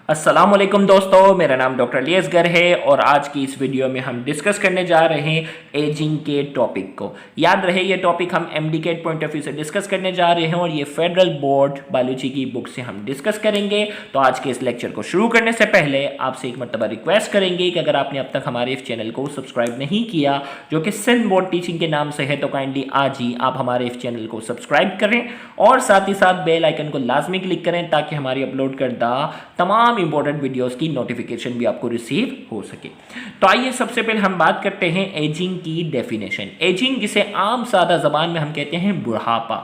अस्सलामुअलैकुम दोस्तों, मेरा नाम डॉक्टर अली असगर है और आज की इस वीडियो में हम डिस्कस करने जा रहे हैं एजिंग के टॉपिक को। याद रहे ये टॉपिक हम एमडी के पॉइंट ऑफ व्यू से डिस्कस करने जा रहे हैं और ये फेडरल बोर्ड बायोलॉजी की बुक से हम डिस्कस करेंगे। तो आज के इस लेक्चर को शुरू करने से पहले आपसे एक मरतबा रिक्वेस्ट करेंगे कि अगर आपने अब तक हमारे इस चैनल को सब्सक्राइब नहीं किया, जो कि सिंध बोर्ड टीचिंग के नाम से है, तो काइंडली आज ही आप हमारे इस चैनल को सब्सक्राइब करें और साथ ही साथ बेल आइकन को लाजमी क्लिक करें ताकि हमारी अपलोड करदा तमाम इंपॉर्टेंट वीडियोस की नोटिफिकेशन भी आपको रिसीव हो सके। तो आइए सबसे पहले हम बात करते हैं एजिंग की डेफिनेशन। एजिंग, जिसे आम सादा जबान में हम कहते हैं बुढ़ापा।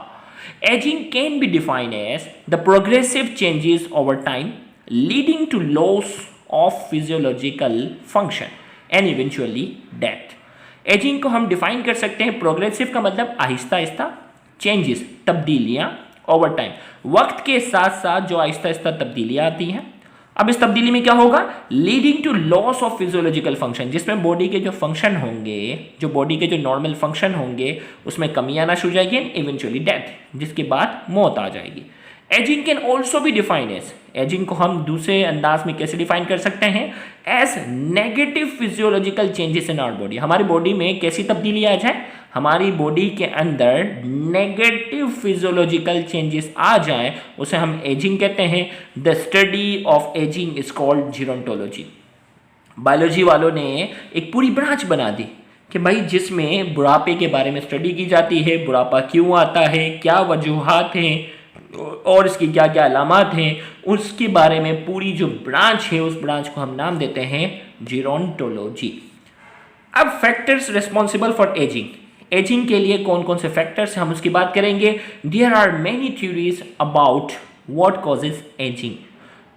Ageing can be defined as the progressive changes over time leading to loss of physiological function and eventually death. Ageing को हम डिफाइन कर सकते हैं, प्रोग्रेसिव का मतलब Aahista Aahista, changes तब्दीलियां, over time वक्त के साथ साथ जो आहिस्ता आहिस्ता तब्दीलियां आती हैं। अब इस तब्दीली में क्या होगा? Leading to loss of physiological function, जिसमें बॉडी के जो फंक्शन होंगे, जो बॉडी के जो नॉर्मल फंक्शन होंगे, उसमें कमी आना शुरू हो जाएगी एंड इवेंचुअली डेथ, जिसके बाद मौत आ जाएगी। एजिंग कैन ऑल्सो भी डिफाइन एज, एजिंग को हम दूसरे अंदाज में कैसे डिफाइन कर सकते हैं? As negative physiological changes in our body. हमारी बॉडी में कैसी तब्दीली आ जाए? हमारी बॉडी के अंदर नेगेटिव फिजियोलॉजिकल चेंजेस आ जाए, उसे हम एजिंग कहते हैं। The study of ageing is called gerontology. Biology वालों ने एक पूरी ब्रांच बना दी कि भाई जिसमें बुढ़ापे के बारे में स्टडी की जाती है, बुढ़ापा क्यों आता है, क्या वजूहात हैं और इसकी क्या क्या अलामात हैं, उसके बारे में पूरी जो ब्रांच है, उस ब्रांच को हम नाम देते हैं जीरोंटोलॉजी। अब factors responsible for ageing, ageing के लिए कौन कौन से फैक्टर्स हम उसकी बात करेंगे। There are many theories about what causes ageing.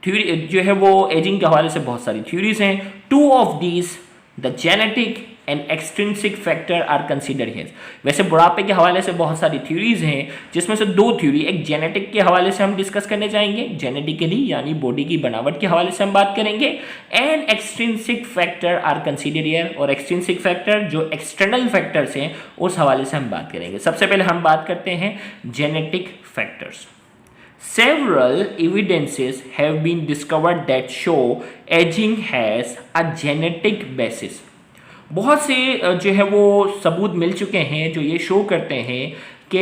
Theory जो है वो एजिंग के हवाले से बहुत सारी थ्योरीज हैं। Two of these, the genetic and extrinsic factor are consider here. वैसे बुढ़ापे के हवाले से बहुत सारी थ्योरीज हैं, जिसमें से दो थ्योरी, एक जेनेटिक के हवाले से हम डिस्कस करने जाएंगे, जेनेटिकली यानी बॉडी की बनावट के हवाले से हम बात करेंगे, and extrinsic factor are consider here, और एक्सट्रिंसिक फैक्टर जो एक्सटर्नल फैक्टर्स हैं उस हवाले से हम बात करेंगे। सबसे पहले हम बात करते हैं genetic factors. Several evidences have been discovered that show aging has a genetic basis. बहुत से जो है वो सबूत मिल चुके हैं जो ये शो करते हैं कि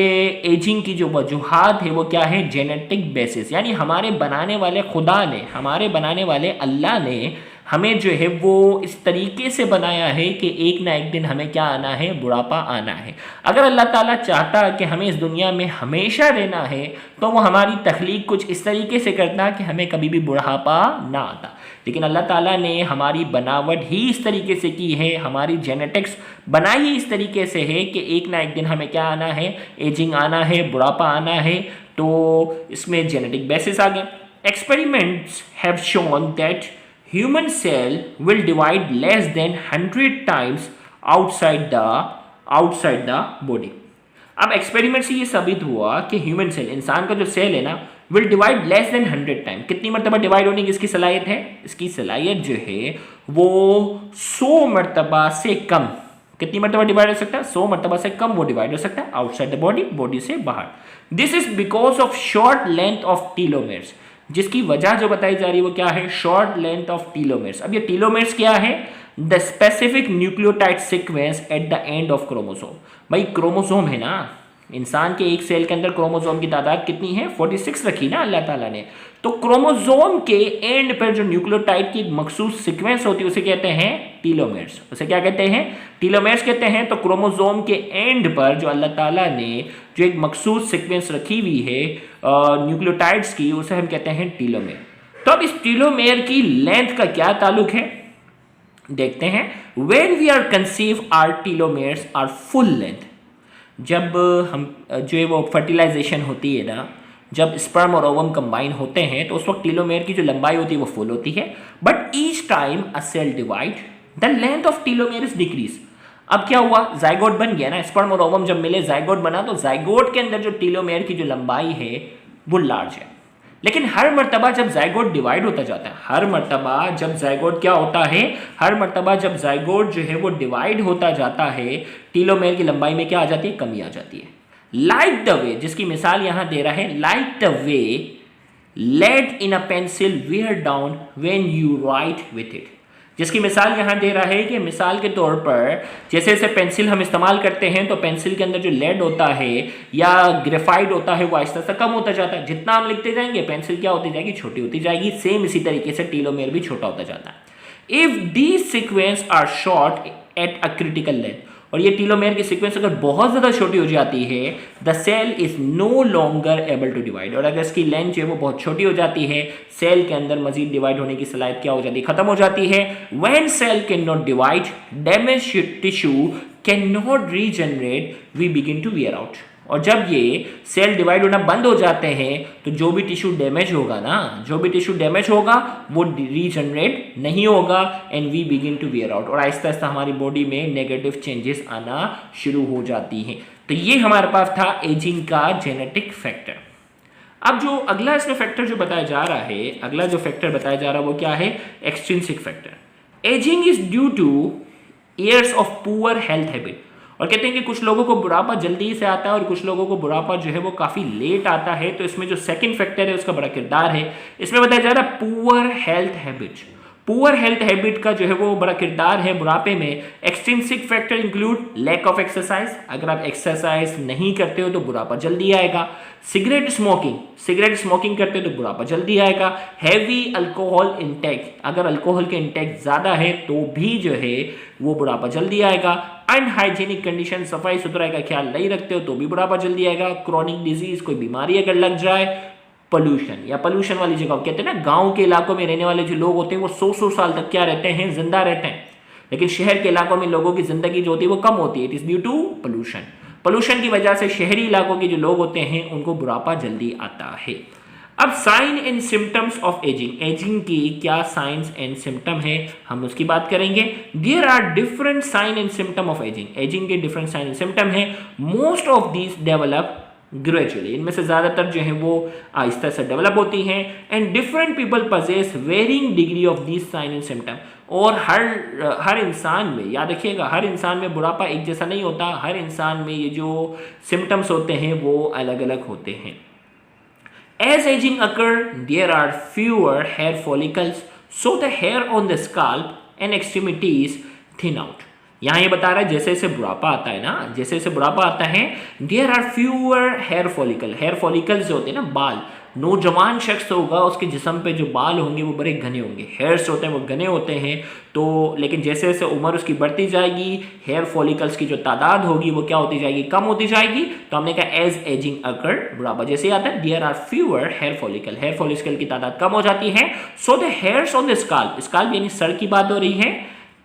एजिंग की जो वजूहात है वो क्या है? जेनेटिक बेसिस, यानी हमारे बनाने वाले खुदा ने, हमारे बनाने वाले अल्लाह ने हमें जो है वो इस तरीके से बनाया है कि एक ना एक दिन हमें क्या आना है? बुढ़ापा आना है। अगर अल्लाह ताला चाहता कि हमें इस दुनिया में हमेशा रहना है तो वो हमारी तख्लीक कुछ इस तरीके से करता कि हमें कभी भी बुढ़ापा ना आता, लेकिन अल्लाह ताला ने हमारी बनावट ही इस तरीके से की है, हमारी जेनेटिक्स बनाई ही इस तरीके से है कि एक ना एक दिन हमें क्या आना है? एजिंग आना है, बुढ़ापा आना है। तो इसमें जेनेटिक बेसिस आ गए। Experiments have shown that human cell will divide less than 100 times outside the body. अब एक्सपेरिमेंट से ये साबित हुआ कि ह्यूमन सेल, इंसान का जो सेल है ना, will divide less than 100 time. कितनी मरतबा डिवाइड होने की इसकी सलाहियत है? इसकी सलाहियत जो है वो 100 मरतबा से कम। कितनी मरतबा डिवाइड हो सकता है? 100 मरतबा से कम वो डिवाइड हो सकता है आउटसाइड द बॉडी, बॉडी से बाहर। This is because of short length of telomeres, जिसकी वजह जो बताई जा रही है वो क्या है? Short length of telomeres. अब ये टीलोमेर्स क्या है? The specific nucleotide sequence at the end of chromosome. भाई क्रोमोसोम है ना, इंसान के एक सेल के अंदर क्रोमोसोम की तादाद कितनी है? 46 रखी ना अल्लाह ताला ने। तो क्रोमोसोम के एंड पर जो न्यूक्लियोटाइड की मखसूस सीक्वेंस होती है उसे कहते हैं टीलोमेर्स। उसे क्या कहते हैं? टीलोमेर्स कहते हैं। तो क्रोमोसोम के एंड पर जो अल्लाह ताला ने जो एक मखसूस सीक्वेंस रखी हुई है न्यूक्लियोटाइड्स की, उसे हम कहते हैं टीलोमेर। तो अब इस टीलोमेर की लेंथ का क्या ताल्लुक है देखते हैं। When we are conceive our telomeres are full length. जब हम जो है वो फर्टिलाइजेशन होती है ना, जब स्पर्म और ओवम कंबाइन होते हैं तो उस वक्त टीलोमेर की जो लंबाई होती है वो फुल होती है। But each time a cell divide the length of telomere is decrease. अब क्या हुआ? जाइगोट बन गया ना, स्पर्म और ओवम जब मिले जाइगोट बना, तो जाइगोट के अंदर जो टीलोमेर की जो लंबाई है वो लार्ज है। लेकिन हर मर्तबा जब जाइगोट डिवाइड होता जाता है, हर मर्तबा जब जाइगोट क्या होता है? हर मर्तबा जब जाइगोट जो है वो डिवाइड होता जाता है, टीलोमेर की लंबाई में क्या आ जाती है? कमी आ जाती है। लाइक द वे, जिसकी मिसाल यहां दे रहा है, like the way lead in a pencil wear down when you write with it. जिसकी मिसाल यहाँ दे रहा है कि मिसाल के तौर पर जैसे जैसे पेंसिल हम इस्तेमाल करते हैं तो पेंसिल के अंदर जो लेड होता है या ग्रेफाइट होता है वो आहिस्ता आहिस्ता कम होता जाता है। जितना हम लिखते जाएंगे पेंसिल क्या होती जाएगी, छोटी होती जाएगी। सेम इसी तरीके से टीलोमेयर भी छोटा होता जाता है। If these sequence are short at a critical length, और ये टीलोमेयर की सीक्वेंस अगर बहुत ज़्यादा छोटी हो जाती है, the cell is no longer able to divide, और अगर इसकी लेंथ जो है वो बहुत छोटी हो जाती है, सेल के अंदर मजीद डिवाइड होने की सलाहियत क्या हो जाती है, खत्म हो जाती है। When cell can not divide, damage tissue can not regenerate, we begin to wear out. और जब ये सेल डिवाइड होना बंद हो जाते हैं तो जो भी टिश्यू डैमेज होगा ना, जो भी टिश्यू डैमेज होगा वो रीजनरेट नहीं होगा and we begin to wear out, और आहिस्ता आहिस्ता हमारी बॉडी में नेगेटिव चेंजेस आना शुरू हो जाती हैं। तो ये हमारे पास था एजिंग का जेनेटिक फैक्टर। अब जो अगला इसमें फैक्टर जो बताया जा रहा है, अगला जो फैक्टर बताया जा रहा है वो क्या है, extrinsic factor. Ageing is due two years of poor health habit, और कहते हैं कि कुछ लोगों को बुढ़ापा जल्दी से आता है और कुछ लोगों को बुढ़ापा जो है वो काफ़ी लेट आता है। तो इसमें जो सेकंड फैक्टर है उसका बड़ा किरदार है। इसमें बताया जा रहा है poor health habit. Poor health habit का जो है वो बड़ा किरदार है बुढ़ापे में। Extrinsic factor include lack of exercise, अगर आप एक्सरसाइज नहीं करते हो तो बुढ़ापा जल्दी आएगा। सिगरेट स्मोकिंग करते हो तो बुढ़ापा जल्दी आएगा। हैवी अल्कोहल इंटेक, अगर अल्कोहल के इंटेक ज़्यादा है तो भी जो है वो बुढ़ापा जल्दी आएगा। अनहाइजीनिक कंडीशन, सफाई सुथराई का ख्याल नहीं रखते हो तो भी बुढ़ापा जल्दी आएगा। क्रॉनिक डिजीज, कोई बीमारी अगर लग जाए, पोल्यूशन या पोल्यूशन वाली जगह, कहते हैं ना गांव के इलाकों में रहने वाले जो लोग होते हैं वो 100 साल तक क्या रहते हैं, जिंदा रहते हैं, लेकिन शहर के इलाकों में लोगों की जिंदगी जो होती है वो कम होती है। It is due to pollution की वजह से शहरी इलाकों के जो लोग होते हैं उनको बुढ़ापा जल्दी आता है। अब sign and symptoms of ageing की क्या साइंस एंड सिम्टम है, हम उसकी बात करेंगे। There are different sign and symptom of ageing के डिफरेंट साइन एंड सिम्टम है। Most of these develop gradually, इनमें से ज़्यादातर जो है वो आहिस्ता से डेवलप होती हैं। And different people possess varying degree of this sign and symptom, और हर इंसान में, याद रखिएगा, हर इंसान में बुढ़ापा एक जैसा नहीं होता। हर इंसान में ये जो सिम्टम्स होते हैं वो अलग अलग होते हैं। As aging occur, there are fewer hair follicles, so the hair on the scalp and extremities thin out. यहाँ ये बता रहा है जैसे जैसे बुढ़ापा आता है ना, जैसे जैसे बुढ़ापा आता है, there are fewer hair follicle, hair follicles जो होते हैं ना, बाल, नौजवान शख्स होगा उसके जिस्म पे जो बाल होंगे वो बड़े घने होंगे, हेयर्स होते हैं वो घने होते हैं। तो लेकिन जैसे जैसे उम्र उसकी बढ़ती जाएगी हेयर फॉलिकल्स की जो तादाद होगी वो क्या होती जाएगी, कम होती जाएगी। तो हमने कहा एज एजिंग अकर, बुढ़ापा जैसे आता है, there are fewer hair follicle, hair follicle की तादाद कम हो जाती है। So the hairs on the scalp यानी सर की बात हो रही है,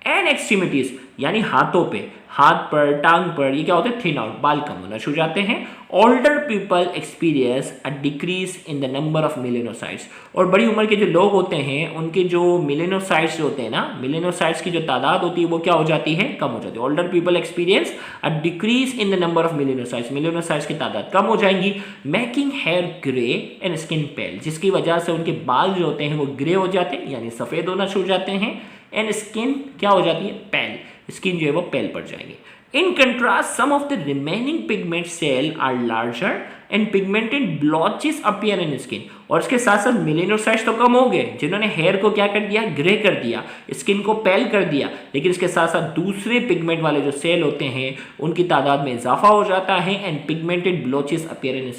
एंड एक्सट्रीमिटीज यानी हाथों पे, हाथ पर, टांग पर, ये क्या होते हैं, थिन आउट, बाल कम होना शुरू जाते हैं। Older people experience a decrease in the number of melanocytes, और बड़ी उम्र के जो लोग होते हैं उनके जो मेलेनोसाइट्स होते हैं ना, मेलेनोसाइट्स की जो तादाद होती है वो क्या हो जाती है, कम हो जाती है। Older people experience a decrease in the number of melanocytes, melanocytes की तादाद कम हो जाएंगी। Making hair grey and skin pale, जिसकी वजह से उनके बाल जो होते हैं वो ग्रे हो जाते हैं यानी सफ़ेद होना शुरू जाते हैं। एंड स्किन क्या हो जाती है, पेल, स्किन जो है वो पेल पड़ जाएगी। In contrast some of the remaining pigment cell are larger and pigmented blotches appear in skin, और इसके साथ साथ मेलेनोसाइट्स तो कम हो गए जिन्होंने हेयर को क्या कर दिया, ग्रे कर दिया, स्किन को पेल कर दिया, लेकिन इसके साथ साथ दूसरे पिगमेंट वाले जो सेल होते हैं उनकी तादाद में इजाफा हो जाता है। And pigmented blotches appear in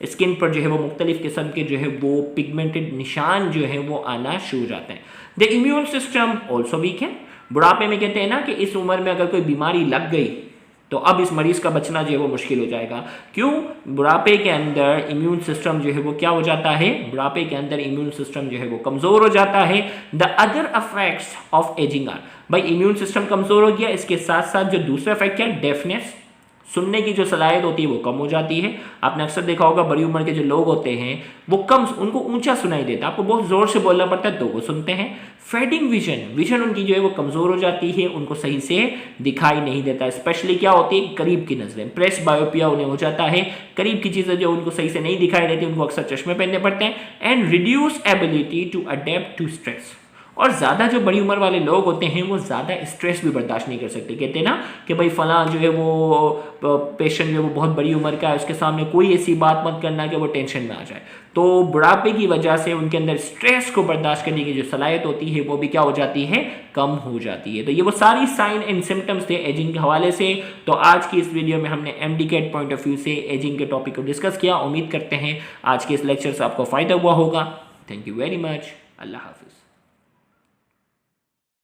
skin पर जो है वो मुख्तलिफ किस्म के जो है वो पिगमेंटेड निशान जो है वो आना शुरू जाते हैं। The immune system also weak है, बुढ़ापे में कहते हैं ना कि इस उम्र में अगर कोई बीमारी लग गई तो अब इस मरीज का बचना जो है वो मुश्किल हो जाएगा। क्यों, बुढ़ापे के अंदर इम्यून सिस्टम जो है वो क्या हो जाता है, बुढ़ापे के अंदर इम्यून सिस्टम जो है वो कमज़ोर हो जाता है। The other effects of ageing are, भाई इम्यून सिस्टम कमज़ोर हो गया, इसके साथ साथ जो दूसरा इफेक्ट क्या, डेफनेस, सुनने की जो सलाहियत होती है वो कम हो जाती है। आपने अक्सर देखा होगा बड़ी उम्र के जो लोग होते हैं वो कम, उनको ऊंचा सुनाई देता है, आपको बहुत ज़ोर से बोलना पड़ता है तो वो सुनते हैं। फेडिंग विजन उनकी जो है वो कमज़ोर हो जाती है, उनको सही से दिखाई नहीं देता। स्पेशली क्या होती है, करीब की नज़रें, प्रेस बायोपिया उन्हें हो जाता है, करीब की चीज़ें जो उनको सही से नहीं दिखाई देती उनको अक्सर चश्मे पहनने पड़ते हैं। And reduce ability to adapt to stress, और ज़्यादा जो बड़ी उम्र वाले लोग होते हैं वो ज़्यादा स्ट्रेस भी बर्दाश्त नहीं कर सकते। कहते हैं ना कि भाई फलां जो है वो पेशेंट जो है वो बहुत बड़ी उम्र का है, उसके सामने कोई ऐसी बात मत करना कि वो टेंशन में आ जाए। तो बुढ़ापे की वजह से उनके अंदर स्ट्रेस को बर्दाश्त करने की जो सलाहियत होती है वो भी क्या हो जाती है, कम हो जाती है। तो ये वो सारी साइन एंड सिम्टम्स थे एजिंग के हवाले से। तो आज की इस वीडियो में हमने एमडीकेट पॉइंट ऑफ व्यू से एजिंग के टॉपिक को डिस्कस किया। उम्मीद करते हैं आज के इस लेक्चर से आपको फ़ायदा हुआ होगा। Thank you very much. अल्लाह हाफिज़।